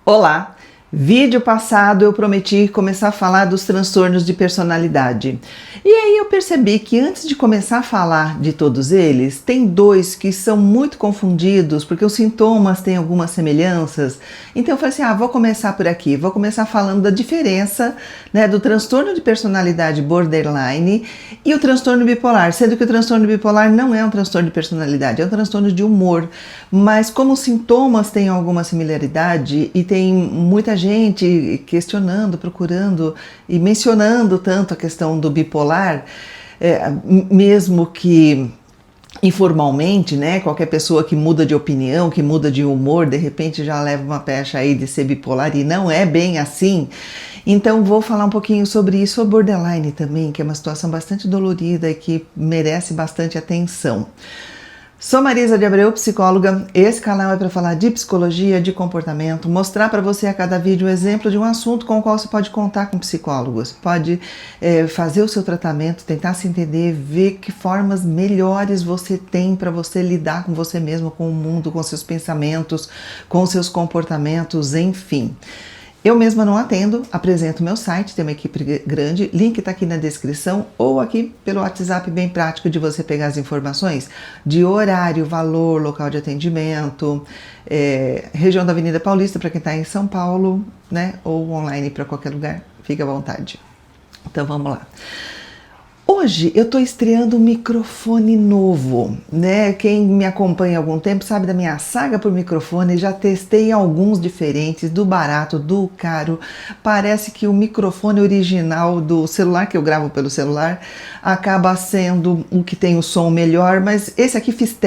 Olá! Vídeo passado eu prometi começar a falar dos transtornos de personalidade. E aí eu percebi que antes de começar a falar de todos eles, tem dois que são muito confundidos, porque os sintomas têm algumas semelhanças. Então eu falei assim, vou começar por aqui, vou começar falando da diferença, né, do transtorno de personalidade borderline e o transtorno bipolar, sendo que o transtorno bipolar não é um transtorno de personalidade, é um transtorno de humor. Mas como os sintomas têm alguma similaridade e tem muita gente questionando, procurando e mencionando tanto a questão do bipolar, mesmo que informalmente, né, qualquer pessoa que muda de opinião, que muda de humor, de repente já leva uma pecha aí de ser bipolar e não é bem assim. Então vou falar um pouquinho sobre isso, sobre borderline também, que é uma situação bastante dolorida e que merece bastante atenção. Sou Marisa de Abreu, psicóloga. Esse canal é para falar de psicologia, de comportamento, mostrar para você a cada vídeo um exemplo de um assunto com o qual você pode contar com psicólogos, pode fazer o seu tratamento, tentar se entender, ver que formas melhores você tem para você lidar com você mesmo, com o mundo, com seus pensamentos, com seus comportamentos, enfim. Eu mesma não atendo, apresento meu site, tem uma equipe grande, link está aqui na descrição ou aqui pelo WhatsApp, bem prático de você pegar as informações de horário, valor, local de atendimento, região da Avenida Paulista para quem está em São Paulo, né, ou online para qualquer lugar, fique à vontade. Então vamos lá. Hoje eu estou estreando um microfone novo, né? Quem me acompanha há algum tempo sabe da minha saga por microfone, já testei alguns diferentes, do barato, do caro. Parece que o microfone original do celular, que eu gravo pelo celular, acaba sendo o que tem o som melhor, mas esse aqui fiz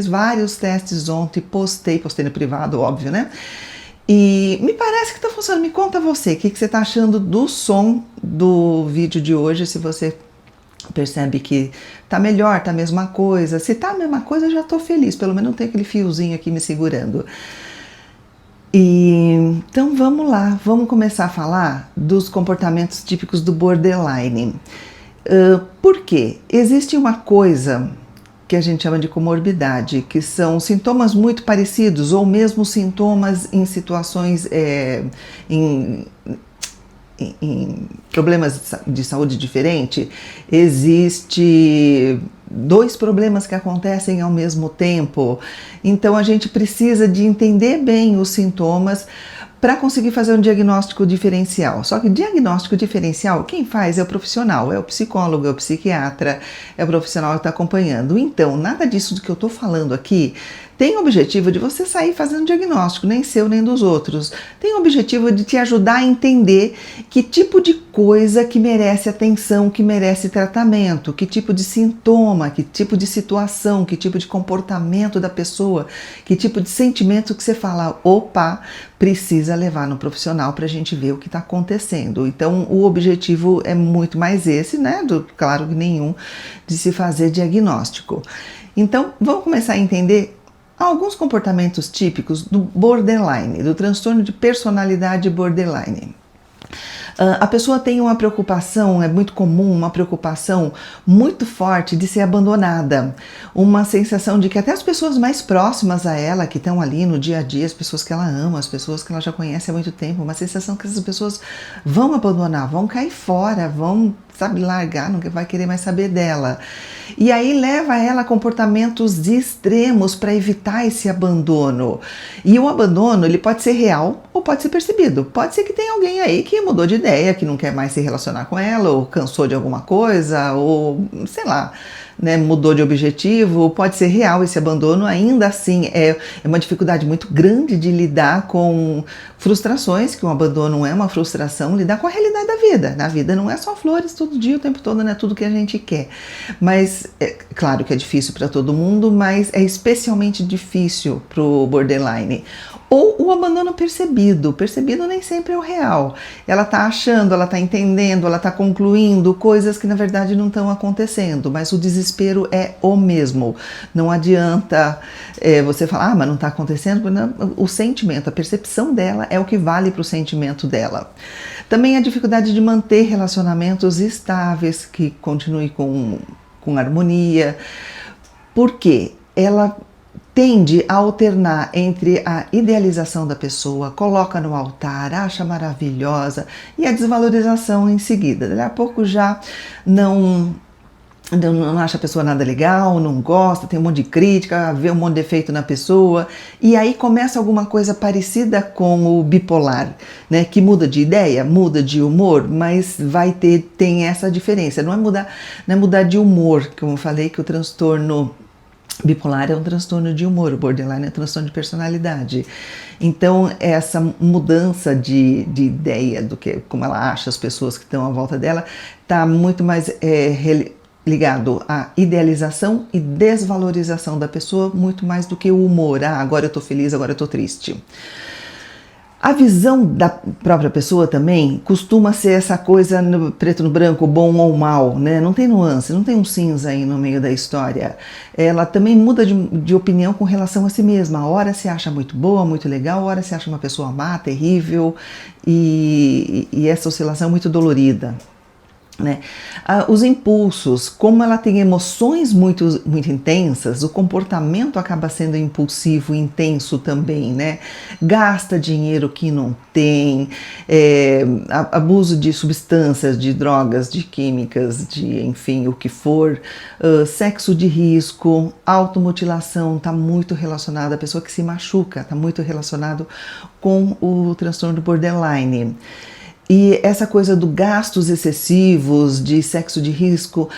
vários testes ontem, postei no privado, óbvio, né? E me parece que está funcionando. Me conta você, o que você está achando do som do vídeo de hoje, se você percebe que tá melhor, tá a mesma coisa. Se tá a mesma coisa, eu já tô feliz, pelo menos não tem aquele fiozinho aqui me segurando. Então vamos lá, vamos começar a falar dos comportamentos típicos do borderline. Por quê? Existe uma coisa que a gente chama de comorbidade, que são sintomas muito parecidos, ou mesmo sintomas em situações, em problemas de saúde diferente. Existe dois problemas que acontecem ao mesmo tempo. Então a gente precisa de entender bem os sintomas para conseguir fazer um diagnóstico diferencial. Só que diagnóstico diferencial, quem faz é o profissional, é o psicólogo, é o psiquiatra, é o profissional que está acompanhando. Então, nada disso do que eu estou falando aqui tem o objetivo de você sair fazendo diagnóstico, nem seu nem dos outros. Tem o objetivo de te ajudar a entender que tipo de coisa que merece atenção, que merece tratamento, que tipo de sintoma, que tipo de situação, que tipo de comportamento da pessoa, que tipo de sentimento que você fala, opa, precisa levar no profissional para a gente ver o que está acontecendo. Então o objetivo é muito mais esse, né? Claro que nenhum, de se fazer diagnóstico. Então vamos começar a entender alguns comportamentos típicos do borderline, do transtorno de personalidade borderline. A pessoa tem uma preocupação, é muito comum, uma preocupação muito forte de ser abandonada. Uma sensação de que até as pessoas mais próximas a ela, que estão ali no dia a dia, as pessoas que ela ama, as pessoas que ela já conhece há muito tempo, uma sensação que essas pessoas vão abandonar, vão cair fora, vão, largar, não vai querer mais saber dela. E aí leva ela a comportamentos extremos para evitar esse abandono. E o abandono, ele pode ser real ou pode ser percebido. Pode ser que tenha alguém aí que mudou de ideia, que não quer mais se relacionar com ela, ou cansou de alguma coisa, ou sei lá, né, mudou de objetivo. Pode ser real esse abandono, ainda assim é uma dificuldade muito grande de lidar com frustrações, que um abandono não é uma frustração, lidar com a realidade da vida. Na vida não é só flores todo dia, o tempo todo, não é tudo que a gente quer. Mas, claro que é difícil para todo mundo, mas é especialmente difícil para o borderline. Ou o abandono percebido. Percebido nem sempre é o real. Ela está achando, ela está entendendo, ela está concluindo coisas que na verdade não estão acontecendo, mas o desespero é o mesmo. Não adianta você falar, mas não está acontecendo. Não, o sentimento, a percepção dela é o que vale para o sentimento dela. Também a dificuldade de manter relacionamentos estáveis, que continuem com harmonia. Por quê? Ela tende a alternar entre a idealização da pessoa, coloca no altar, acha maravilhosa, e a desvalorização em seguida. Daqui a pouco já não acha a pessoa nada legal, não gosta, tem um monte de crítica, vê um monte de defeito na pessoa, e aí começa alguma coisa parecida com o bipolar, né? Que muda de ideia, muda de humor, mas tem essa diferença. Não é mudar de humor, como eu falei, que o transtorno bipolar é um transtorno de humor, o borderline é um transtorno de personalidade. Então, essa mudança de ideia do que, como ela acha as pessoas que estão à volta dela, está muito mais ligado à idealização e desvalorização da pessoa, muito mais do que o humor. Agora eu tô feliz, agora eu tô triste. A visão da própria pessoa também costuma ser essa coisa no preto no branco, bom ou mal, né? Não tem nuance, não tem um cinza aí no meio da história. Ela também muda de opinião com relação a si mesma. A hora se acha muito boa, muito legal, a hora se acha uma pessoa má, terrível, e essa oscilação é muito dolorida. Né? Os impulsos, como ela tem emoções muito intensas, o comportamento acaba sendo impulsivo e intenso também, né? Gasta dinheiro que não tem, abuso de substâncias, de drogas, de químicas, de enfim, o que for, sexo de risco, automutilação, está muito relacionado, a pessoa que se machuca, está muito relacionado com o transtorno do borderline. E essa coisa do gastos excessivos, de sexo de risco,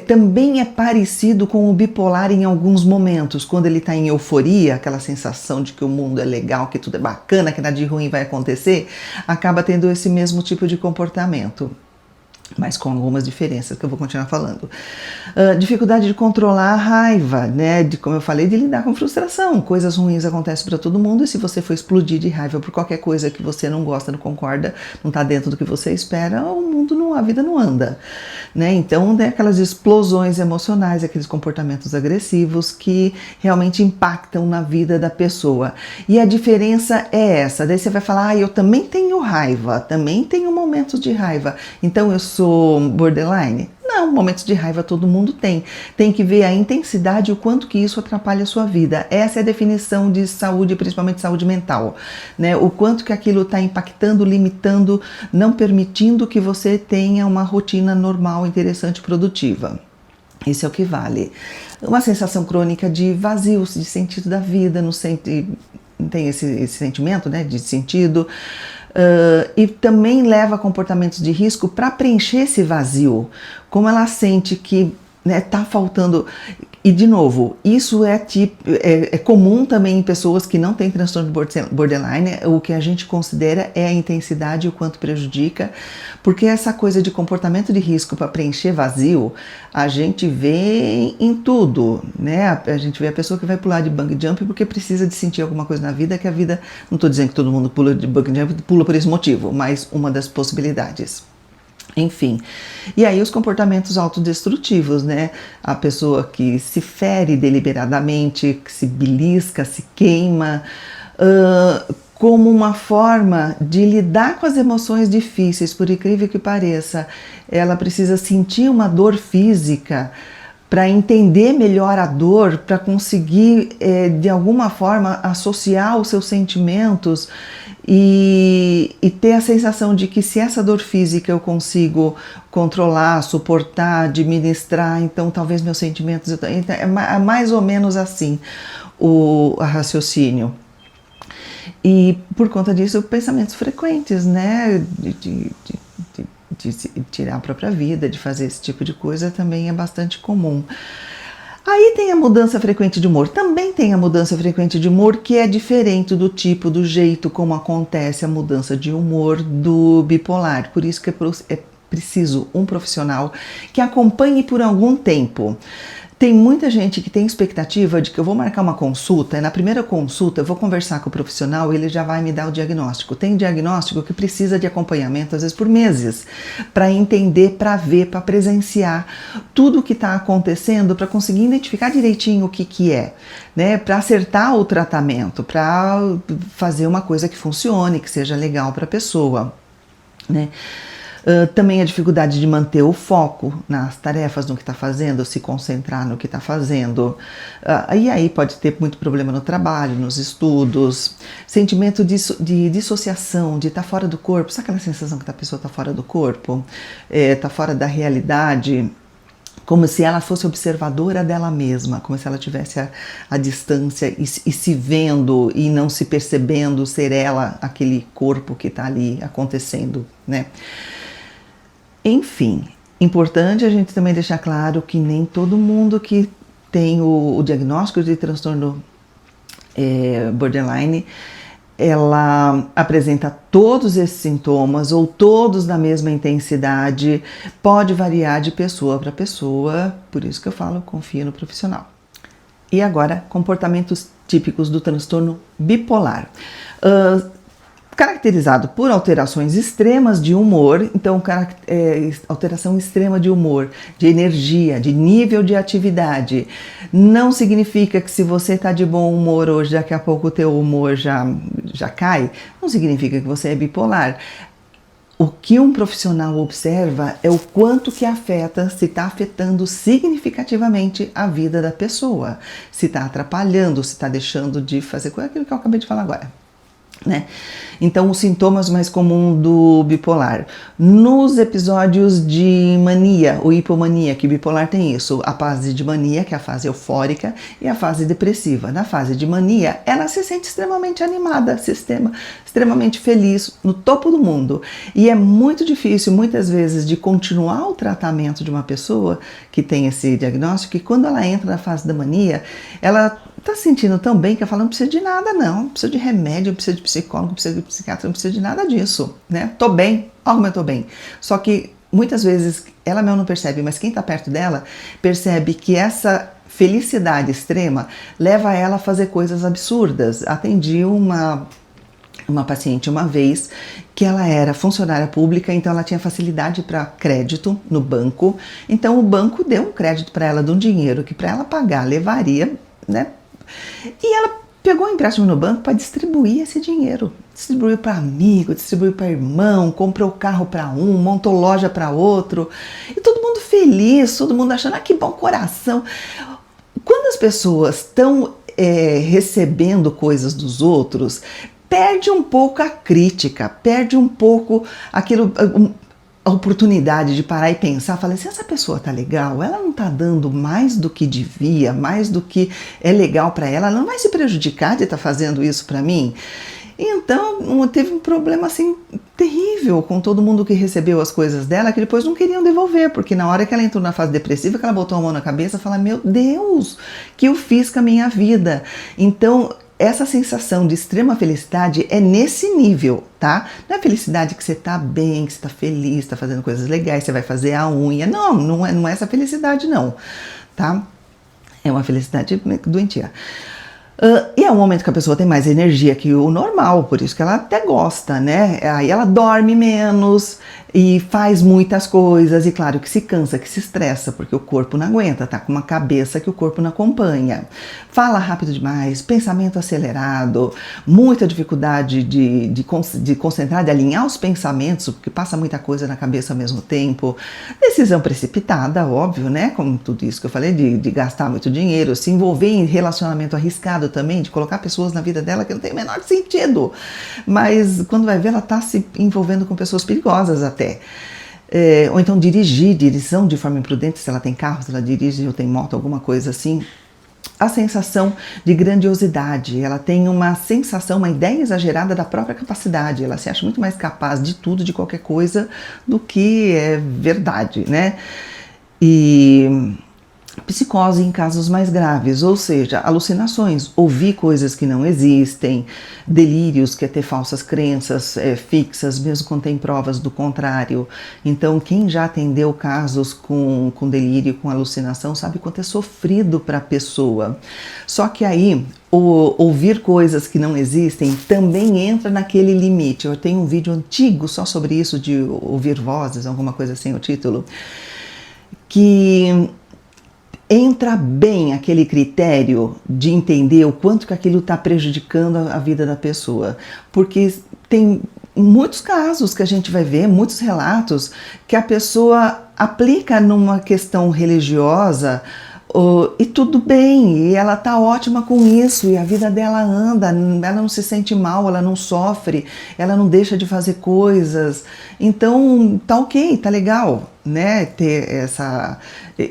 também é parecido com o bipolar em alguns momentos. Quando ele está em euforia, aquela sensação de que o mundo é legal, que tudo é bacana, que nada de ruim vai acontecer, acaba tendo esse mesmo tipo de comportamento. Mas com algumas diferenças que eu vou continuar falando. Dificuldade de controlar a raiva, né? Como eu falei, de lidar com frustração. Coisas ruins acontecem para todo mundo e se você for explodir de raiva por qualquer coisa que você não gosta, não concorda, não está dentro do que você espera, a vida não anda, né? Então, aquelas explosões emocionais, aqueles comportamentos agressivos que realmente impactam na vida da pessoa. E a diferença é essa. Daí você vai falar, eu também tenho raiva, também tenho momentos de raiva. Então, eu sou borderline? Não, momentos de raiva todo mundo tem. Tem que ver a intensidade e o quanto que isso atrapalha a sua vida. Essa é a definição de saúde, principalmente saúde mental, né? O quanto que aquilo está impactando, limitando, não permitindo que você tenha uma rotina normal, interessante, produtiva. Isso é o que vale. Uma sensação crônica de vazio, de sentido da vida, não tem esse sentimento, né, de sentido. E também leva a comportamentos de risco para preencher esse vazio, como ela sente que tá faltando. E de novo, isso é comum também em pessoas que não têm transtorno borderline. O que a gente considera é a intensidade e o quanto prejudica, porque essa coisa de comportamento de risco para preencher vazio, a gente vê em tudo, né? A gente vê a pessoa que vai pular de bungee jump porque precisa de sentir alguma coisa na vida, que a vida, não estou dizendo que todo mundo pula de bungee jump, pula por esse motivo, mas uma das possibilidades. Enfim, e aí os comportamentos autodestrutivos, né? A pessoa que se fere deliberadamente, que se belisca, se queima, como uma forma de lidar com as emoções difíceis, por incrível que pareça. Ela precisa sentir uma dor física para entender melhor a dor, para conseguir, de alguma forma, associar os seus sentimentos e ter a sensação de que se essa dor física eu consigo controlar, suportar, administrar, então talvez meus sentimentos... É mais ou menos assim o raciocínio. E por conta disso, pensamentos frequentes, né, de tirar a própria vida, de fazer esse tipo de coisa também é bastante comum. Aí tem a mudança frequente de humor. Também tem a mudança frequente de humor, que é diferente do tipo, do jeito como acontece a mudança de humor do bipolar. Por isso que é preciso um profissional que acompanhe por algum tempo. Tem muita gente que tem expectativa de que eu vou marcar uma consulta e na primeira consulta eu vou conversar com o profissional e ele já vai me dar o diagnóstico. Tem diagnóstico que precisa de acompanhamento, às vezes por meses, para entender, para ver, para presenciar tudo o que está acontecendo, para conseguir identificar direitinho o que é, né? Para acertar o tratamento, para fazer uma coisa que funcione, que seja legal para a pessoa, né? Também a dificuldade de manter o foco nas tarefas, no que está fazendo, se concentrar no que está fazendo. E aí pode ter muito problema no trabalho, nos estudos, sentimento de dissociação, de estar fora do corpo. Sabe aquela sensação que a pessoa está fora do corpo? Está fora da realidade? Como se ela fosse observadora dela mesma, como se ela tivesse a distância e se vendo e não se percebendo ser ela aquele corpo que está ali acontecendo, né? Enfim, importante a gente também deixar claro que nem todo mundo que tem o diagnóstico de transtorno borderline, ela apresenta todos esses sintomas ou todos da mesma intensidade, pode variar de pessoa para pessoa, por isso que eu falo, confia no profissional. E agora, comportamentos típicos do transtorno bipolar. Caracterizado por alterações extremas de humor, então alteração extrema de humor, de energia, de nível de atividade. Não significa que se você está de bom humor hoje, daqui a pouco o teu humor já cai, não significa que você é bipolar. O que um profissional observa é o quanto que afeta, se está afetando significativamente a vida da pessoa, se está atrapalhando, se está deixando de fazer aquilo que eu acabei de falar agora. Né? Então, os sintomas mais comuns do bipolar. Nos episódios de mania ou hipomania, que bipolar tem isso, a fase de mania, que é a fase eufórica, e a fase depressiva. Na fase de mania, ela se sente extremamente animada, extremamente feliz, no topo do mundo. E é muito difícil, muitas vezes, de continuar o tratamento de uma pessoa que tem esse diagnóstico, e quando ela entra na fase da mania, ela tá se sentindo tão bem que ela fala, não precisa de nada não precisa de remédio, não precisa de psicólogo, não precisa de psiquiatra, não precisa de nada disso, né? Tô bem, olha como eu tô bem. Só que muitas vezes ela mesma não percebe, mas quem tá perto dela percebe que essa felicidade extrema leva ela a fazer coisas absurdas. Atendi uma paciente uma vez que ela era funcionária pública, então ela tinha facilidade para crédito no banco, então o banco deu um crédito para ela de um dinheiro que para ela pagar levaria, né? E ela pegou um empréstimo no banco para distribuir esse dinheiro. Distribuiu para amigo, distribuiu para irmão, comprou carro para um, montou loja para outro. E todo mundo feliz, todo mundo achando, que bom coração. Quando as pessoas estão recebendo coisas dos outros, perde um pouco a crítica, perde um pouco aquilo... a oportunidade de parar e pensar, falar assim, essa pessoa tá legal, ela não tá dando mais do que devia, mais do que é legal para ela não vai se prejudicar de estar fazendo isso para mim? Então, teve um problema assim terrível com todo mundo que recebeu as coisas dela, que depois não queriam devolver, porque na hora que ela entrou na fase depressiva, que ela botou a mão na cabeça, fala, meu Deus, que eu fiz com a minha vida? Então, essa sensação de extrema felicidade é nesse nível, tá? Não é felicidade que você tá bem, que você tá feliz, tá fazendo coisas legais, você vai fazer a unha. Não é essa felicidade não, tá? É uma felicidade doentia. E é um momento que a pessoa tem mais energia que o normal, por isso que ela até gosta, né? Aí ela dorme menos e faz muitas coisas, e claro que se cansa, que se estressa, porque o corpo não aguenta, tá com uma cabeça que o corpo não acompanha. Fala rápido demais, pensamento acelerado, muita dificuldade de concentrar, de alinhar os pensamentos, porque passa muita coisa na cabeça ao mesmo tempo. Decisão precipitada, óbvio, né? Como tudo isso que eu falei, de gastar muito dinheiro, se envolver em relacionamento arriscado também, de colocar pessoas na vida dela que não tem o menor sentido. Mas quando vai ver, ela tá se envolvendo com pessoas perigosas até. Ou então direção de forma imprudente, se ela tem carro, se ela dirige ou tem moto, alguma coisa assim. A sensação de grandiosidade, ela tem uma sensação, uma ideia exagerada da própria capacidade, ela se acha muito mais capaz de tudo, de qualquer coisa, do que é verdade, né? E psicose em casos mais graves, ou seja, alucinações, ouvir coisas que não existem, delírios, que é ter falsas crenças fixas, mesmo quando tem provas do contrário. Então, quem já atendeu casos com delírio, com alucinação, sabe quanto é sofrido para a pessoa. Só que aí, ouvir coisas que não existem também entra naquele limite. Eu tenho um vídeo antigo só sobre isso, de ouvir vozes, alguma coisa assim, o título, que entra bem aquele critério de entender o quanto que aquilo está prejudicando a vida da pessoa, porque tem muitos casos que a gente vai ver, muitos relatos, que a pessoa aplica numa questão religiosa e tudo bem, e ela tá ótima com isso, e a vida dela anda, ela não se sente mal, ela não sofre, ela não deixa de fazer coisas, então tá ok, tá legal, né, ter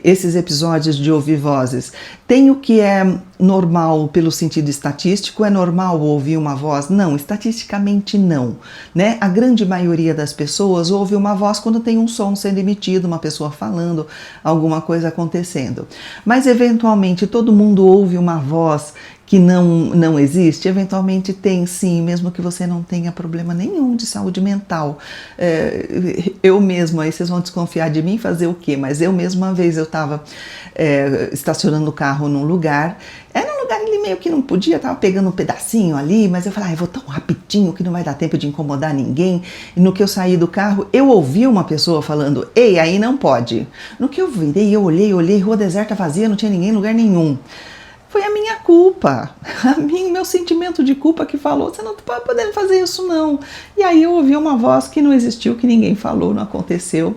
esses episódios de ouvir vozes. Tem o que é normal pelo sentido estatístico, é normal ouvir uma voz? Não, estatisticamente não, né? A grande maioria das pessoas ouve uma voz quando tem um som sendo emitido, uma pessoa falando, alguma coisa acontecendo. Mas eventualmente todo mundo ouve uma voz que não existe? Eventualmente tem sim, mesmo que você não tenha problema nenhum de saúde mental. Eu mesma, aí vocês vão desconfiar de mim, fazer o quê? Mas eu mesma, uma vez eu estava estacionando o carro num lugar, era um lugar ali meio que não podia, estava pegando um pedacinho ali, mas eu falei, eu vou tão rapidinho que não vai dar tempo de incomodar ninguém. E no que eu saí do carro, eu ouvi uma pessoa falando, ei, aí não pode. No que eu virei, eu olhei, rua deserta, vazia, não tinha ninguém em lugar nenhum. Foi a minha culpa, meu sentimento de culpa que falou, você não está podendo fazer isso não. E aí eu ouvi uma voz que não existiu, que ninguém falou, não aconteceu.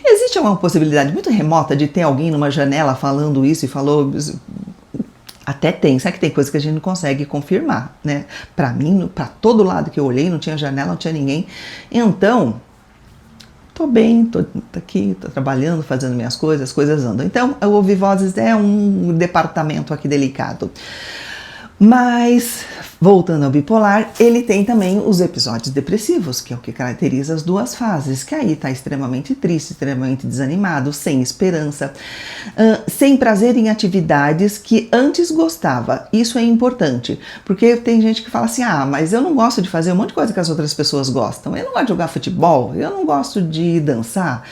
Existe uma possibilidade muito remota de ter alguém numa janela falando isso e falou... Até tem, sabe que tem coisa que a gente não consegue confirmar, né? Para mim, para todo lado que eu olhei, não tinha janela, não tinha ninguém. Então... tô bem, tô aqui, tô trabalhando, fazendo minhas coisas, as coisas andam. Então, o ouvir vozes é um departamento aqui delicado. Mas, voltando ao bipolar, ele tem também os episódios depressivos, que é o que caracteriza as duas fases, que aí tá extremamente triste, extremamente desanimado, sem esperança, sem prazer em atividades que antes gostava. Isso é importante, porque tem gente que fala assim, mas eu não gosto de fazer um monte de coisa que as outras pessoas gostam. Eu não gosto de jogar futebol, eu não gosto de dançar,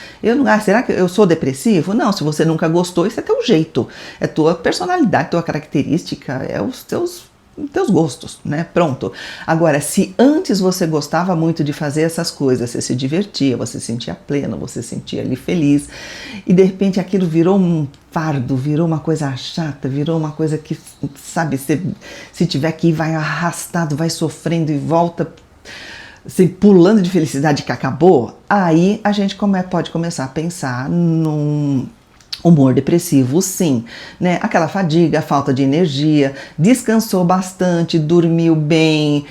será que eu sou depressivo? Não, se você nunca gostou, isso é teu jeito, é tua personalidade, tua característica, é os teus gostos, né? Pronto. Agora, se antes você gostava muito de fazer essas coisas, você se divertia, você se sentia pleno, você se sentia ali feliz, e de repente aquilo virou um fardo, virou uma coisa chata, virou uma coisa que, sabe, se tiver que ir, vai arrastado, vai sofrendo e volta se pulando de felicidade que acabou, aí a gente pode começar a pensar num humor depressivo, sim, né? Aquela fadiga, falta de energia, descansou bastante, dormiu bem,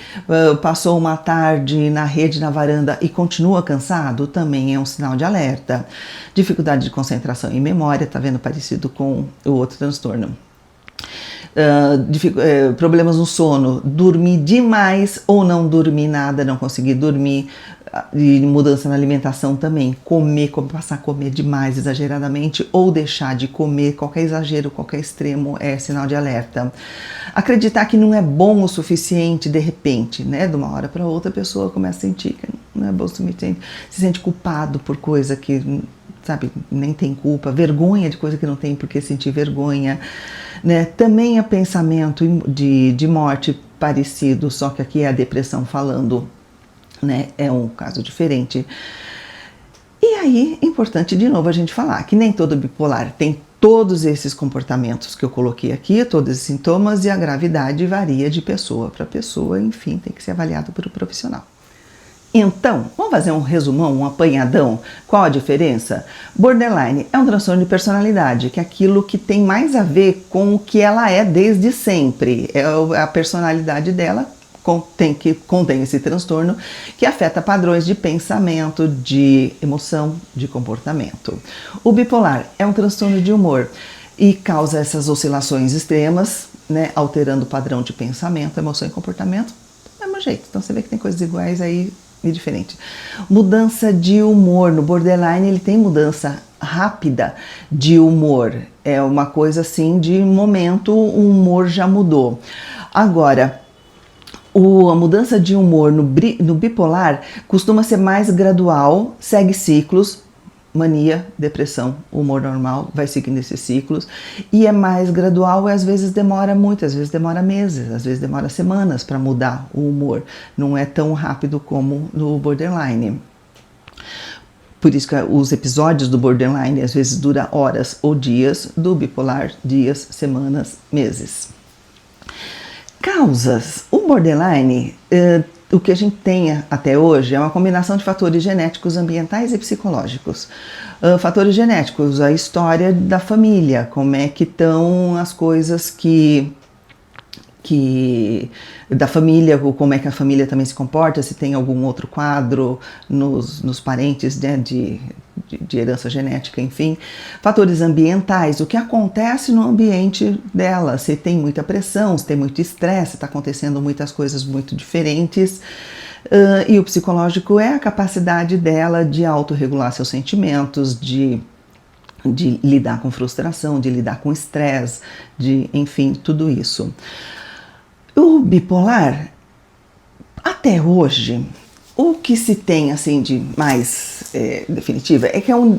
passou uma tarde na rede, na varanda e continua cansado, também é um sinal de alerta. Dificuldade de concentração e memória, tá vendo? Parecido com o outro transtorno. Problemas no sono, dormir demais ou não dormir nada, não conseguir dormir, e mudança na alimentação também, passar a comer demais, exageradamente, ou deixar de comer, qualquer exagero, qualquer extremo é sinal de alerta. Acreditar que não é bom o suficiente de repente, né, de uma hora para outra a pessoa começa a sentir que não é bom o suficiente, se sente culpado por coisa que, sabe, nem tem culpa, vergonha de coisa que não tem por que sentir vergonha, né? Também é pensamento de morte parecido, só que aqui é a depressão falando, né? É um caso diferente. E aí, importante de novo a gente falar que nem todo bipolar tem todos esses comportamentos que eu coloquei aqui, todos esses sintomas, e a gravidade varia de pessoa para pessoa, enfim, tem que ser avaliado por um profissional. Então, vamos fazer um resumão, um apanhadão? Qual a diferença? Borderline é um transtorno de personalidade, que é aquilo que tem mais a ver com o que ela é desde sempre. É a personalidade dela que contém esse transtorno, que afeta padrões de pensamento, de emoção, de comportamento. O bipolar é um transtorno de humor e causa essas oscilações extremas, né, alterando o padrão de pensamento, emoção e comportamento do mesmo jeito. Então você vê que tem coisas iguais aí e diferente. Mudança de humor. No borderline ele tem mudança rápida de humor. É uma coisa assim de momento, o humor já mudou. Agora, a mudança de humor no bipolar costuma ser mais gradual, segue ciclos. Mania, depressão, humor normal, vai seguindo esses ciclos, e é mais gradual e às vezes demora muito, às vezes demora meses, às vezes demora semanas para mudar o humor, não é tão rápido como no borderline. Por isso que os episódios do borderline às vezes duram horas ou dias, do bipolar dias, semanas, meses. Causas. O borderline o que a gente tem até hoje é uma combinação de fatores genéticos, ambientais e psicológicos. Fatores genéticos, a história da família, como é que estão as coisas que da família, como é que a família também se comporta, se tem algum outro quadro nos parentes, né, de herança genética, enfim. Fatores ambientais, o que acontece no ambiente dela, se tem muita pressão, se tem muito estresse, está acontecendo muitas coisas muito diferentes. E o psicológico é a capacidade dela de autorregular seus sentimentos, de lidar com frustração, de lidar com estresse, enfim, tudo isso. O bipolar, até hoje, o que se tem assim de mais definitiva é que é um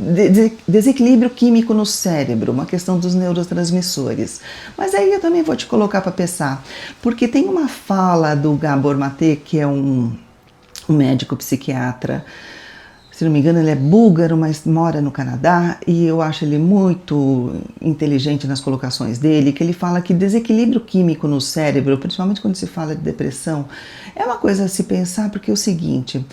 desequilíbrio químico no cérebro, uma questão dos neurotransmissores. Mas aí eu também vou te colocar para pensar, porque tem uma fala do Gabor Mate, que é um médico psiquiatra, se não me engano ele é búlgaro, mas mora no Canadá, e eu acho ele muito inteligente nas colocações dele, que ele fala que desequilíbrio químico no cérebro, principalmente quando se fala de depressão, é uma coisa a se pensar, porque é o seguinte,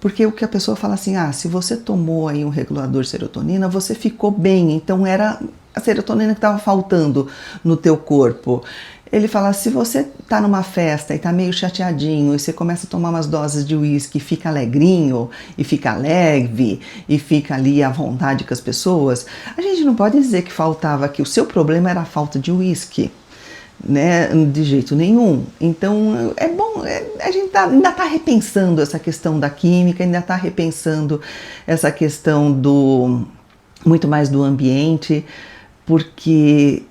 porque o que a pessoa fala assim, se você tomou aí um regulador de serotonina, você ficou bem, então era a serotonina que estava faltando no teu corpo. Ele fala, se você tá numa festa e tá meio chateadinho e você começa a tomar umas doses de uísque e fica alegrinho, e fica leve, e fica ali à vontade com as pessoas, a gente não pode dizer que faltava, que o seu problema era a falta de uísque, né? De jeito nenhum. Então é bom, a gente ainda está repensando essa questão da química, ainda está repensando essa questão muito mais do ambiente, porque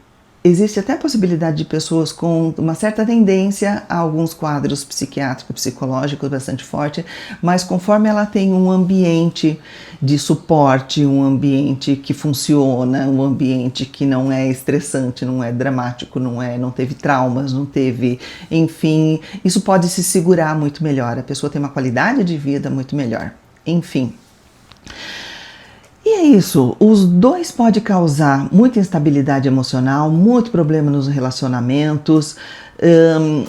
existe até a possibilidade de pessoas com uma certa tendência a alguns quadros psiquiátricos, psicológicos bastante forte, mas conforme ela tem um ambiente de suporte, um ambiente que funciona, um ambiente que não é estressante, não é dramático, não teve traumas, não teve, enfim, isso pode se segurar muito melhor, a pessoa tem uma qualidade de vida muito melhor, enfim. E é isso, os dois podem causar muita instabilidade emocional, muito problema nos relacionamentos.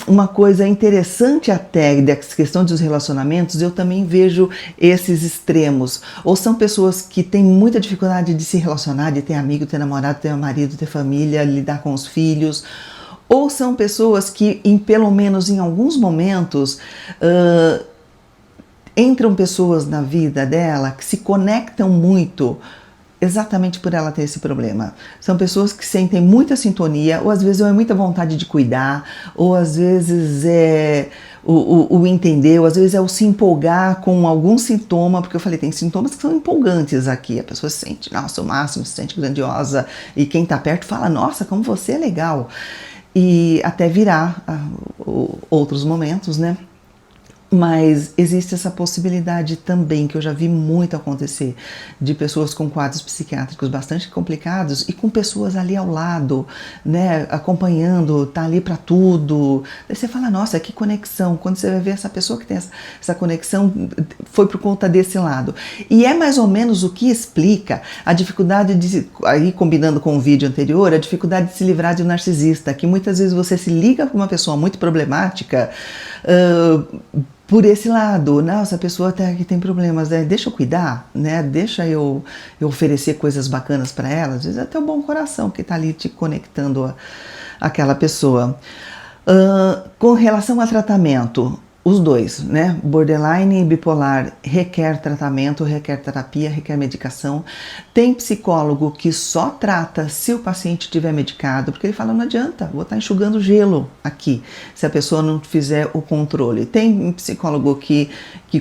Uma coisa interessante até dessa questão dos relacionamentos, eu também vejo esses extremos. Ou são pessoas que têm muita dificuldade de se relacionar, de ter amigo, ter namorado, ter marido, ter família, lidar com os filhos. Ou são pessoas que, pelo menos em alguns momentos, entram pessoas na vida dela que se conectam muito exatamente por ela ter esse problema. São pessoas que sentem muita sintonia, ou às vezes é muita vontade de cuidar, ou às vezes é o entender, ou às vezes é o se empolgar com algum sintoma, porque eu falei, tem sintomas que são empolgantes aqui, a pessoa se sente, nossa, o máximo, se sente grandiosa, e quem tá perto fala, nossa, como você é legal. E até virar outros momentos, né? Mas existe essa possibilidade também, que eu já vi muito acontecer, de pessoas com quadros psiquiátricos bastante complicados e com pessoas ali ao lado, né, acompanhando, tá ali para tudo. Daí você fala, nossa, que conexão. Quando você vai ver essa pessoa que tem essa conexão, foi por conta desse lado. E é mais ou menos o que explica a dificuldade de, aí combinando com o vídeo anterior, a dificuldade de se livrar de um narcisista, que muitas vezes você se liga com uma pessoa muito problemática, por esse lado, nossa, a pessoa até que tem problemas, deixa eu cuidar, né? Deixa eu oferecer coisas bacanas para ela, às vezes até o bom coração que está ali te conectando àquela pessoa. Com relação a tratamento, os dois, né? Borderline e bipolar requer tratamento, requer terapia, requer medicação. Tem psicólogo que só trata se o paciente estiver medicado, porque ele fala, não adianta, vou estar enxugando gelo aqui, se a pessoa não fizer o controle. Tem psicólogo que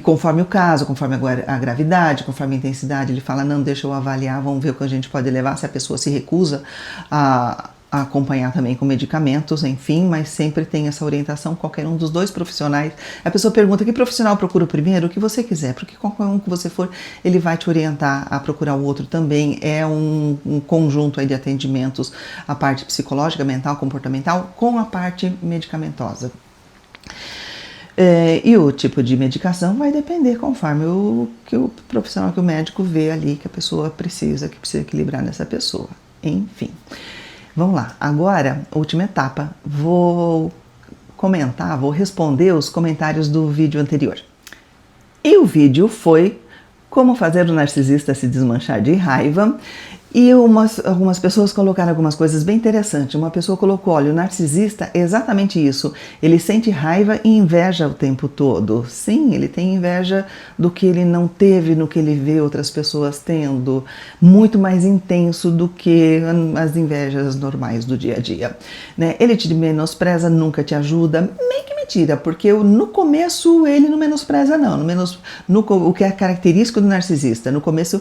conforme o caso, conforme a gravidade, conforme a intensidade, ele fala, não, deixa eu avaliar, vamos ver o que a gente pode levar, se a pessoa se recusa a acompanhar também com medicamentos, enfim, mas sempre tem essa orientação, qualquer um dos dois profissionais. A pessoa pergunta, que profissional procura primeiro? O que você quiser, porque qualquer um que você for, ele vai te orientar a procurar o outro também. É um conjunto aí de atendimentos, a parte psicológica, mental, comportamental, com a parte medicamentosa. E o tipo de medicação vai depender conforme o profissional, que o médico vê ali que a pessoa precisa, que precisa equilibrar nessa pessoa. Enfim. Vamos lá, agora, última etapa, vou comentar, vou responder os comentários do vídeo anterior. E o vídeo foi como fazer o narcisista se desmanchar de raiva. E algumas pessoas colocaram algumas coisas bem interessantes. Uma pessoa colocou, olha, o narcisista é exatamente isso. Ele sente raiva e inveja o tempo todo. Sim, ele tem inveja do que ele não teve, no que ele vê outras pessoas tendo. Muito mais intenso do que as invejas normais do dia a dia. Né? Ele te menospreza, nunca te ajuda. Meio que mentira, porque no começo ele não menospreza não. O que é característico do narcisista. No começo,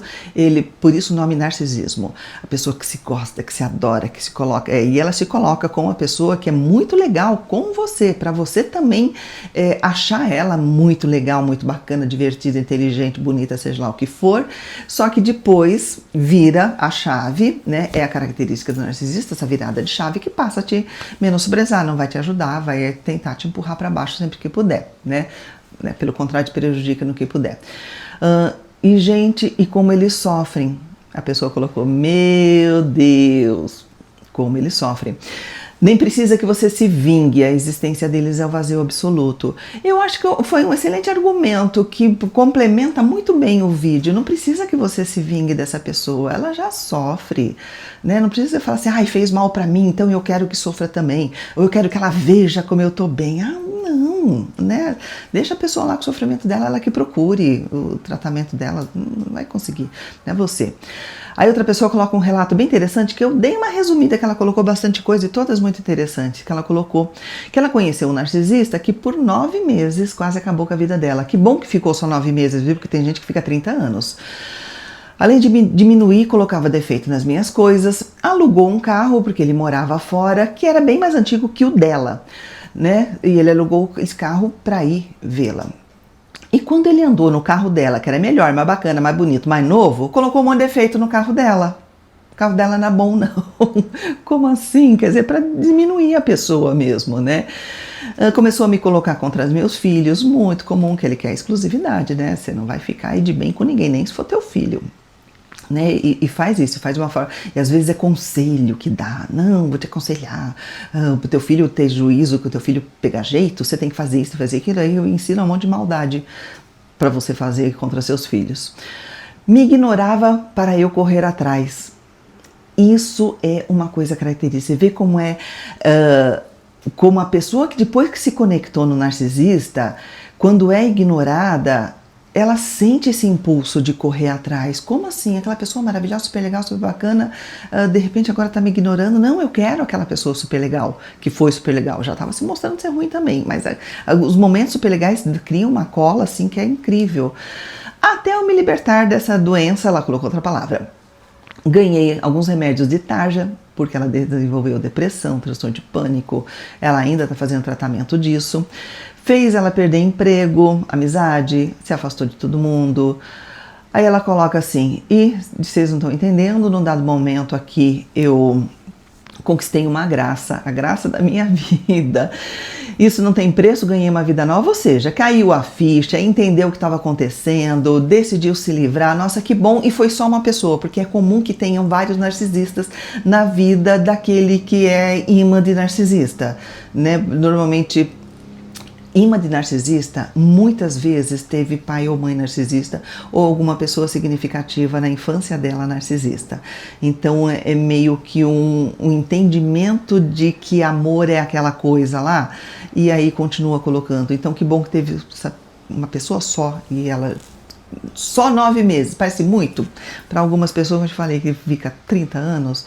por isso o nome narcisismo. A pessoa que se gosta, que se adora, que se coloca, e ela se coloca com uma pessoa que é muito legal com você, para você também achar ela muito legal, muito bacana, divertida, inteligente, bonita, seja lá o que for, só que depois vira a chave, né? É a característica do narcisista, essa virada de chave que passa a te menosprezar, não vai te ajudar, vai tentar te empurrar para baixo sempre que puder, né? Pelo contrário, te prejudica no que puder. E gente, e como eles sofrem. A pessoa colocou, meu Deus, como eles sofrem. Nem precisa que você se vingue, a existência deles é o vazio absoluto. Eu acho que foi um excelente argumento que complementa muito bem o vídeo. Não precisa que você se vingue dessa pessoa, ela já sofre. Né? Não precisa falar assim, ai, fez mal pra mim, então eu quero que sofra também. Ou eu quero que ela veja como eu tô bem. Ah, não, né? Deixa a pessoa lá com o sofrimento dela, ela que procure o tratamento dela, não vai conseguir, não é você. Aí outra pessoa coloca um relato bem interessante, que eu dei uma resumida, que ela colocou bastante coisa e todas muito interessantes, que ela colocou, que ela conheceu um narcisista que por 9 meses quase acabou com a vida dela. Que bom que ficou só 9 meses, viu? Porque tem gente que fica 30 anos. Além de diminuir, colocava defeito nas minhas coisas, alugou um carro, porque ele morava fora, que era bem mais antigo que o dela, né? E ele alugou esse carro para ir vê-la. E quando ele andou no carro dela, que era melhor, mais bacana, mais bonito, mais novo, colocou um monte de defeito no carro dela. O carro dela não é bom, não. Como assim? Quer dizer, para diminuir a pessoa mesmo, né? Começou a me colocar contra os meus filhos, muito comum, que ele quer exclusividade, né? Você não vai ficar aí de bem com ninguém, nem se for teu filho. Né? E faz isso, faz de uma forma, e às vezes é conselho que dá, não, vou te aconselhar, para o teu filho ter juízo, que o teu filho pegar jeito, você tem que fazer isso, fazer aquilo, aí eu ensino um monte de maldade para você fazer contra seus filhos. Me ignorava para eu correr atrás. Isso é uma coisa característica, você vê como como a pessoa que depois que se conectou no narcisista, quando é ignorada, ela sente esse impulso de correr atrás. Como assim? Aquela pessoa maravilhosa, super legal, super bacana, de repente agora está me ignorando. Não, eu quero aquela pessoa super legal, que foi super legal. Já estava se mostrando ser ruim também, mas os momentos super legais criam uma cola assim que é incrível. Até eu me libertar dessa doença, ela colocou outra palavra. Ganhei alguns remédios de tarja, porque ela desenvolveu depressão, transtorno de pânico, ela ainda está fazendo tratamento disso. Fez ela perder emprego, amizade, se afastou de todo mundo. Aí ela coloca assim, e vocês não estão entendendo, num dado momento aqui eu conquistei uma graça, a graça da minha vida. Isso não tem preço, ganhei uma vida nova, ou seja, caiu a ficha, entendeu o que estava acontecendo, decidiu se livrar, nossa, que bom, e foi só uma pessoa, porque é comum que tenham vários narcisistas na vida daquele que é imã de narcisista, né? Normalmente, imã de narcisista, muitas vezes teve pai ou mãe narcisista ou alguma pessoa significativa na infância dela narcisista. Então é meio que um entendimento de que amor é aquela coisa lá e aí continua colocando. Então que bom que teve uma pessoa só e ela... Só 9 meses, parece muito. Para algumas pessoas, eu te falei que fica 30 anos,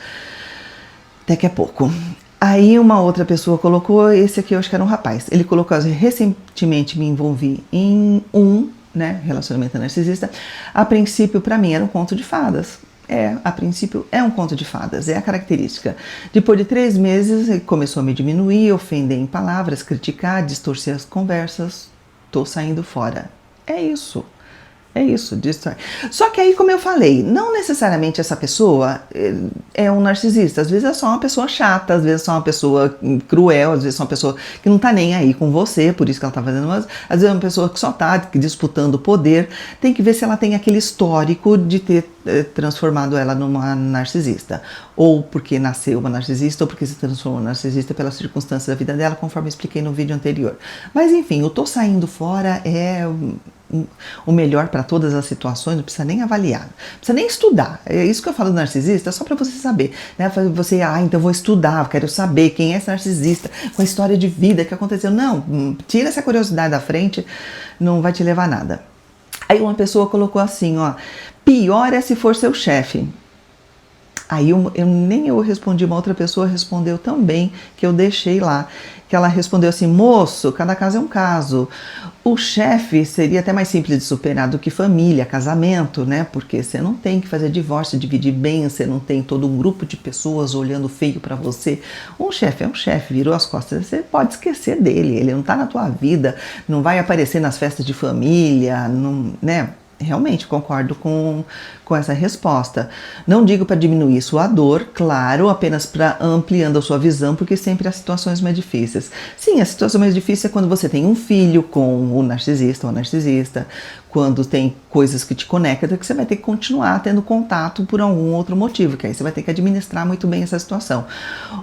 até que é pouco. Aí uma outra pessoa colocou, esse aqui eu acho que era um rapaz, ele colocou assim, recentemente me envolvi em relacionamento narcisista, a princípio para mim era um conto de fadas. A princípio é um conto de fadas, é a característica. Depois de 3 meses ele começou a me diminuir, ofender em palavras, criticar, distorcer as conversas, tô saindo fora. É isso. É isso, distrai. Só que aí, como eu falei, não necessariamente essa pessoa é um narcisista. Às vezes é só uma pessoa chata, às vezes é só uma pessoa cruel, às vezes é uma pessoa que não tá nem aí com você, por isso que ela tá fazendo, mas às vezes é uma pessoa que só tá disputando poder. Tem que ver se ela tem aquele histórico de ter transformado ela numa narcisista. Ou porque nasceu uma narcisista, ou porque se transformou narcisista pelas circunstâncias da vida dela, conforme eu expliquei no vídeo anterior. Mas enfim, o tô saindo fora é o melhor para todas as situações, não precisa nem avaliar, não precisa nem estudar. É isso que eu falo do narcisista, é só para você saber, né? Você, então vou estudar, quero saber quem é esse narcisista, com a história de vida que aconteceu. Não, tira essa curiosidade da frente, não vai te levar a nada. Aí uma pessoa colocou assim, ó, pior é se for seu chefe. Aí eu respondi, uma outra pessoa respondeu também, que eu deixei lá, que ela respondeu assim, moço, cada caso é um caso. O chefe seria até mais simples de superar do que família, casamento, né? Porque você não tem que fazer divórcio, dividir bens, você não tem todo um grupo de pessoas olhando feio pra você. Um chefe é um chefe, virou as costas, você pode esquecer dele, ele não tá na tua vida, não vai aparecer nas festas de família, não, né? Realmente concordo com essa resposta. Não digo para diminuir sua dor, claro, apenas para ampliando a sua visão, porque sempre há situações mais difíceis. Sim, a situação mais difícil é quando você tem um filho com um narcisista ou narcisista, quando tem coisas que te conectam, que você vai ter que continuar tendo contato por algum outro motivo, que aí você vai ter que administrar muito bem essa situação.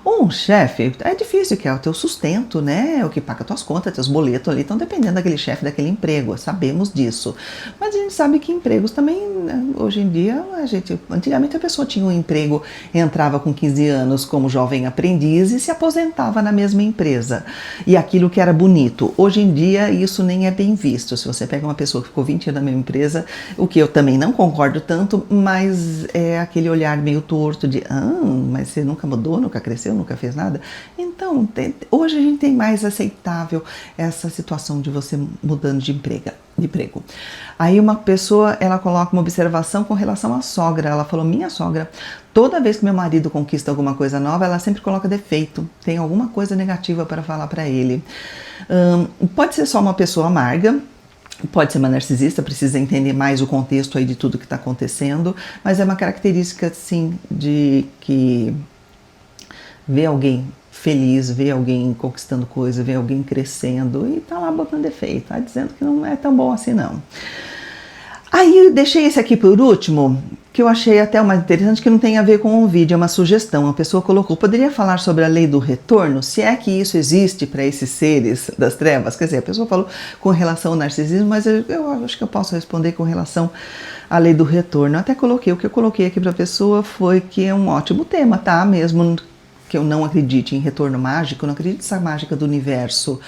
Um chefe, é difícil, que é o teu sustento, né? É o que paga tuas contas, teus boletos ali, estão dependendo daquele chefe, daquele emprego, sabemos disso. Mas a gente sabe que empregos também, né, hoje em dia, antigamente a pessoa tinha um emprego, entrava com 15 anos como jovem aprendiz e se aposentava na mesma empresa. E aquilo que era bonito. Hoje em dia isso nem é bem visto. Se você pega uma pessoa que ficou 20 anos na mesma empresa, o que eu também não concordo tanto, mas é aquele olhar meio torto de, mas você nunca mudou, nunca cresceu, nunca fez nada. Então, hoje a gente tem mais aceitável essa situação de você mudando de emprego. Aí uma pessoa, ela coloca uma observação com relação à sogra. Ela falou, minha sogra, toda vez que meu marido conquista alguma coisa nova, ela sempre coloca defeito, tem alguma coisa negativa para falar para ele. Pode ser só uma pessoa amarga, pode ser uma narcisista, precisa entender mais o contexto aí de tudo que está acontecendo, mas é uma característica, sim, de que vê alguém feliz, vê alguém conquistando coisa, vê alguém crescendo e tá lá botando defeito, tá dizendo que não é tão bom assim não. Aí eu deixei esse aqui por último, que eu achei até o mais interessante, que não tem a ver com o vídeo, é uma sugestão. A pessoa colocou, poderia falar sobre a lei do retorno? Se é que isso existe para esses seres das trevas? Quer dizer, a pessoa falou com relação ao narcisismo, mas eu acho que eu posso responder com relação à lei do retorno. Eu até coloquei, o que eu coloquei aqui para a pessoa foi que é um ótimo tema, tá? Mesmo que eu não acredite em retorno mágico, eu não acredito nessa mágica do universo,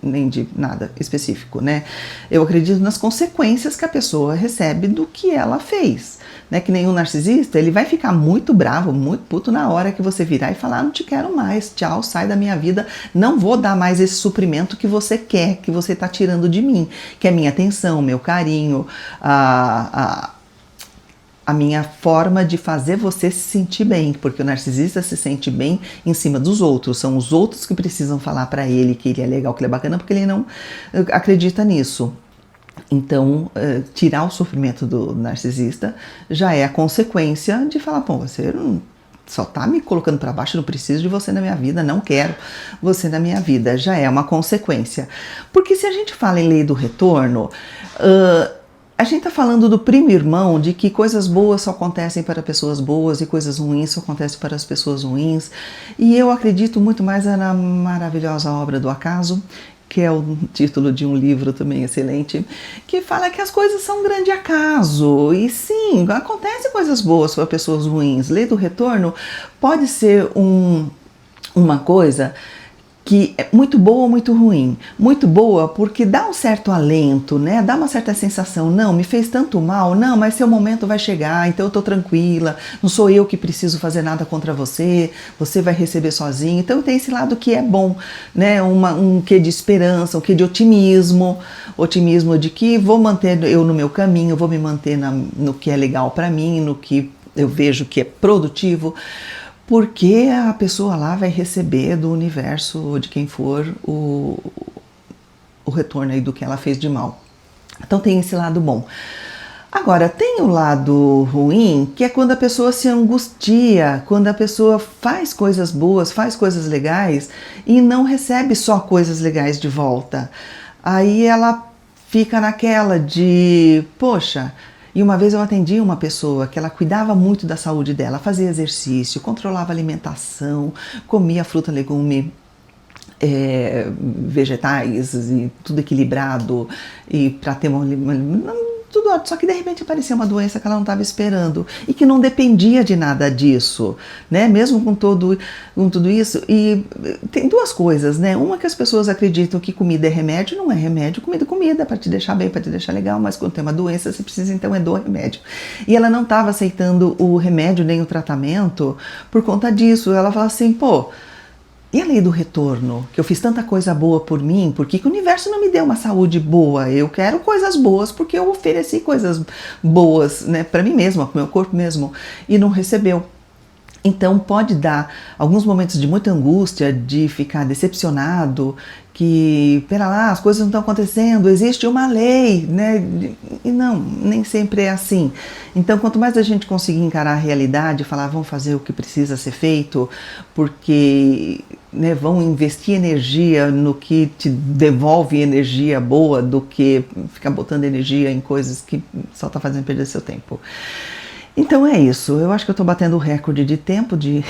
nem de nada específico, né? Eu acredito nas consequências que a pessoa recebe do que ela fez, né? Que nem um narcisista, ele vai ficar muito bravo, muito puto na hora que você virar e falar, não te quero mais, tchau, sai da minha vida, não vou dar mais esse suprimento que você quer, que você tá tirando de mim, que é minha atenção, meu carinho, a minha forma de fazer você se sentir bem, porque o narcisista se sente bem em cima dos outros, são os outros que precisam falar para ele que ele é legal, que ele é bacana, porque ele não acredita nisso. Então, tirar o sofrimento do narcisista já é a consequência de falar, pô, você só tá me colocando para baixo, não preciso de você na minha vida, não quero você na minha vida, já é uma consequência. Porque se a gente fala em lei do retorno, a gente está falando do primo irmão, de que coisas boas só acontecem para pessoas boas e coisas ruins só acontecem para as pessoas ruins. E eu acredito muito mais na maravilhosa obra do acaso, que é o título de um livro também excelente, que fala que as coisas são um grande acaso. E sim, acontecem coisas boas para pessoas ruins. Lei do retorno pode ser uma coisa que é muito boa ou muito ruim. Muito boa porque dá um certo alento, né? Dá uma certa sensação, não, me fez tanto mal, não, mas seu momento vai chegar, então eu tô tranquila, não sou eu que preciso fazer nada contra você, você vai receber sozinho. Então tem esse lado que é bom, né? Um quê de esperança, um quê de otimismo de que vou manter eu no meu caminho, vou me manter no que é legal para mim, no que eu vejo que é produtivo, porque a pessoa lá vai receber do universo ou de quem for o retorno aí do que ela fez de mal. Então tem esse lado bom. Agora, tem o lado ruim, que é quando a pessoa se angustia, quando a pessoa faz coisas boas, faz coisas legais e não recebe só coisas legais de volta. Aí ela fica naquela de, poxa, e uma vez eu atendi uma pessoa que ela cuidava muito da saúde dela, fazia exercício, controlava a alimentação, comia fruta, legume, vegetais e tudo equilibrado e para ter tudo ótimo, só que de repente aparecia uma doença que ela não estava esperando e que não dependia de nada disso, né? Mesmo com tudo isso. E tem duas coisas, né? Uma que as pessoas acreditam que comida é remédio, não é remédio, comida é comida, para te deixar bem, para te deixar legal, mas quando tem uma doença você precisa então do remédio. E ela não estava aceitando o remédio nem o tratamento por conta disso. Ela fala assim, pô, e a lei do retorno? Que eu fiz tanta coisa boa por mim, por que o universo não me deu uma saúde boa? Eu quero coisas boas porque eu ofereci coisas boas, né, para mim mesma, para o meu corpo mesmo, e não recebeu. Então pode dar alguns momentos de muita angústia, de ficar decepcionado, que, pera lá, as coisas não estão acontecendo, existe uma lei, né? E não, nem sempre é assim. Então, quanto mais a gente conseguir encarar a realidade, falar, vamos fazer o que precisa ser feito, porque, né, vão investir energia no que te devolve energia boa, do que ficar botando energia em coisas que só está fazendo perder seu tempo. Então é isso, eu acho que eu estou batendo o recorde de tempo de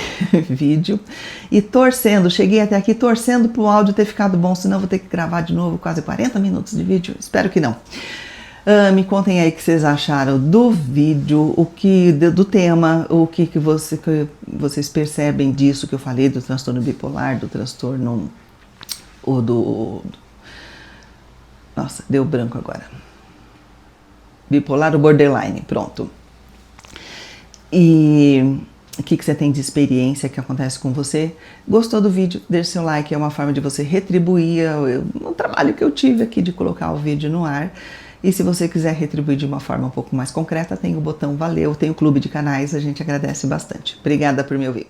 vídeo e torcendo, cheguei até aqui torcendo para o áudio ter ficado bom, senão vou ter que gravar de novo quase 40 minutos de vídeo, espero que não. Me contem aí o que vocês acharam do vídeo, do tema, o que vocês percebem disso que eu falei, do transtorno bipolar, do transtorno, nossa, deu branco agora. Bipolar ou borderline, pronto. E o que você tem de experiência que acontece com você? Gostou do vídeo? Deixe seu like, é uma forma de você retribuir o trabalho que eu tive aqui de colocar o vídeo no ar. E se você quiser retribuir de uma forma um pouco mais concreta, tem o botão valeu, tem o clube de canais, a gente agradece bastante. Obrigada por me ouvir.